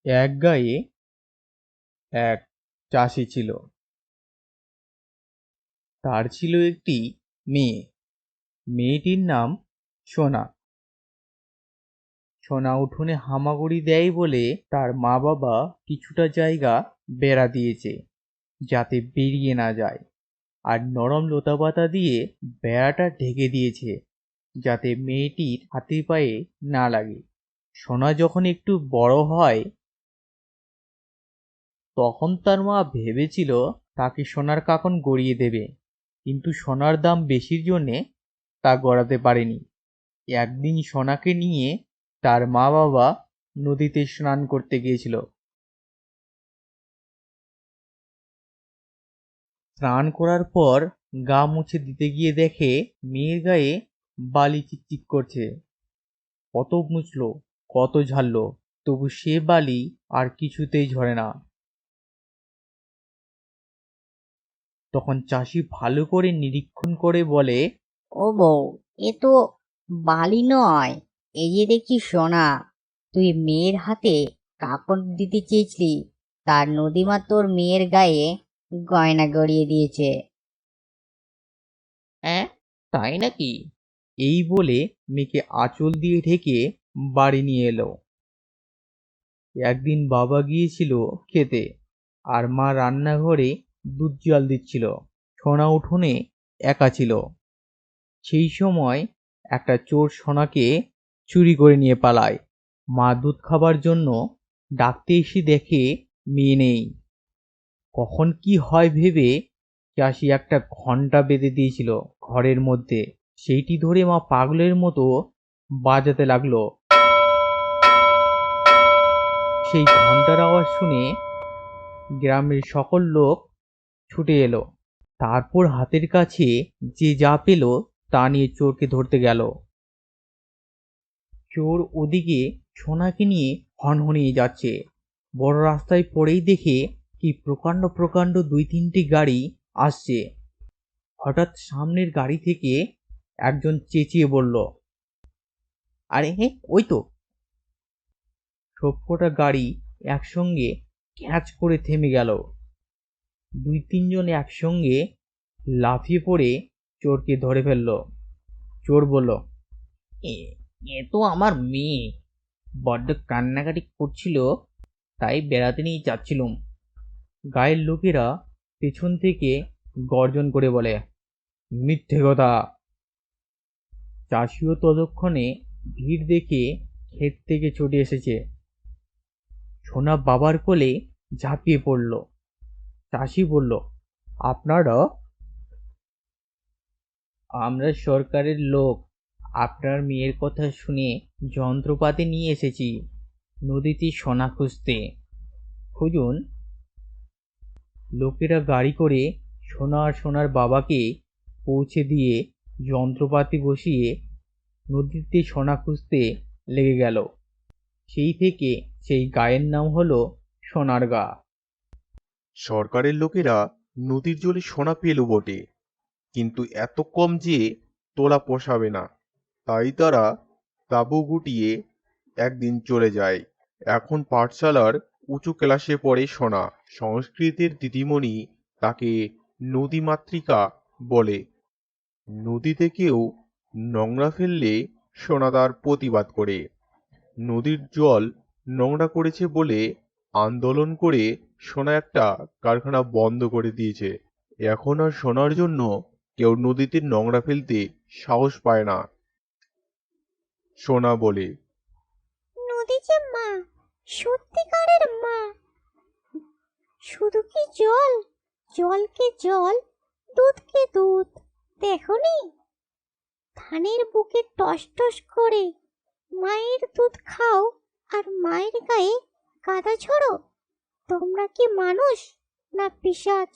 এক গাঁয়ে এক চাষি ছিল। তার ছিল একটি মেয়ে। মেয়েটির নাম সোনা। সোনা উঠোনে হামাগুড়ি দেয় বলে তার মা বাবা কিছুটা জায়গা বেড়া দিয়েছে, যাতে বেরিয়ে না যায়। আর নরম লতাপাতা দিয়ে বেড়াটা ঢেকে দিয়েছে, যাতে মেয়েটির হাতে পায়ে না লাগে। সোনা যখন একটু বড় হয়, তখন তার মা ভেবেছিল তাকে সোনার কাকন গড়িয়ে দেবে, কিন্তু সোনার দাম বেশির জন্যে তা গড়াতে পারেনি। একদিন সোনাকে নিয়ে তার মা বাবা নদীতে স্নান করতে গিয়েছিল। স্নান করার পর গা মুছে দিতে গিয়ে দেখে মেয়ের গায়ে বালি চিকচিক করছে। কত মুছলো, কত ঝাড়লো, তবু সে বালি আর কিছুতেই ঝরে না। তখন চাষি ভালো করে নিরীক্ষণ করে বলে, ও বউ, এ তো বালি নয়, এই যে দেখছি সোনা। তুই মেয়ের হাতে কাপড় দিতে চেয়েছিলি, তার নদীমা তোর মেয়ের গায়ে গয়না গড়িয়ে দিয়েছে। হ্যাঁ, তাই নাকি? এই বলে মেয়েকে আঁচল দিয়ে ঢেকে বাড়ি নিয়ে এলো। একদিন বাবা গিয়েছিল খেতে, আর মা রান্নাঘরে দুধ জল দিচ্ছিল। সোনা উঠোনে একা ছিল। সেই সময় একটা চোর সোনাকে চুরি করে নিয়ে পালায়। মা দুধ খাবার জন্য ডাকতে এসে দেখে মেয়ে নেই। কখন কি হয় ভেবে চাষি একটা ঘন্টা বেঁধে দিয়েছিল ঘরের মধ্যে। সেইটি ধরে মা পাগলের মতো বাজাতে লাগলো। সেই ঘন্টার আওয়াজ শুনে গ্রামের সকল লোক ছুটে এলো। তারপর হাতের কাছে যে যা পেল তা নিয়ে চোরকে ধরতে গেল। চোর ওদিকে সোনাকে নিয়ে হনহনিয়ে যাচ্ছে। বড় রাস্তায় পড়েই দেখে কি প্রকাণ্ড প্রকাণ্ড দুই তিনটি গাড়ি আসছে। হঠাৎ সামনের গাড়ি থেকে একজন চেঁচিয়ে বলল, আরে হে, ওই তো! সবকটা গাড়ি একসঙ্গে ক্যাচ করে থেমে গেল। দুই তিনজন একসঙ্গে লাফিয়ে পড়ে চোরকে ধরে ফেলল। চোর বলল, এ এ তো আমার মেয়ে, বড্ড কান্নাকাটি করছিল, তাই বেড়াতে নিয়ে যাচ্ছিলুম। গায়ের লোকেরা পেছন থেকে গর্জন করে বলে, মিথ্যে কথা। চাষিও ততক্ষণে ভিড় দেখে ক্ষেত থেকে ছুটে এসেছে। সোনা বাবার কোলে ঝাঁপিয়ে পড়ল। চাষি বলল, আপনারা? আমরা সরকারের লোক, আপনার মেয়ের কথা শুনে যন্ত্রপাতি নিয়ে এসেছি নদীতে সোনা খুঁজতে। খুঁজুন। লোকেরা গাড়ি করে সোনা আর সোনার বাবাকে পৌঁছে দিয়ে যন্ত্রপাতি বসিয়ে নদীতে সোনা খুঁজতে লেগে গেল। সেই থেকে সেই গায়ের নাম হলো সোনারগা। সরকারের লোকেরা নদীর জলে সোনা পেল বটে, কিন্তু এত কম যে তোলা পোষাবে না, তাই তারা তাঁবু গুটিয়ে একদিন চলে যায়। এখন পাঠশালার উঁচু ক্লাসে পড়ে সোনা। সংস্কৃতের দিদিমণি তাকে নদীমাতৃকা বলে। নদীতে কেউ নোংরা ফেললে সোনা তার প্রতিবাদ করে। নদীর জল নোংরা করেছে বলে আন্দোলন করে সোনা একটা কারখানা বন্ধ করে দিয়েছে। এখন আর সোনার জন্য কেউ নদীতে নোংরা ফেলতে সাহস পায় না। সোনা বলে, নদী যে মা, সত্যিকারের মা। শুধু কি জল, জলকে জল, দুধকে দুধ। দেখনি ধানের বুকে টস টস করে মায়ের দুধ খাও আর মায়ের গায়ে কাদা ছড়ো। তোমরা কি মানুষ না পিশাচ?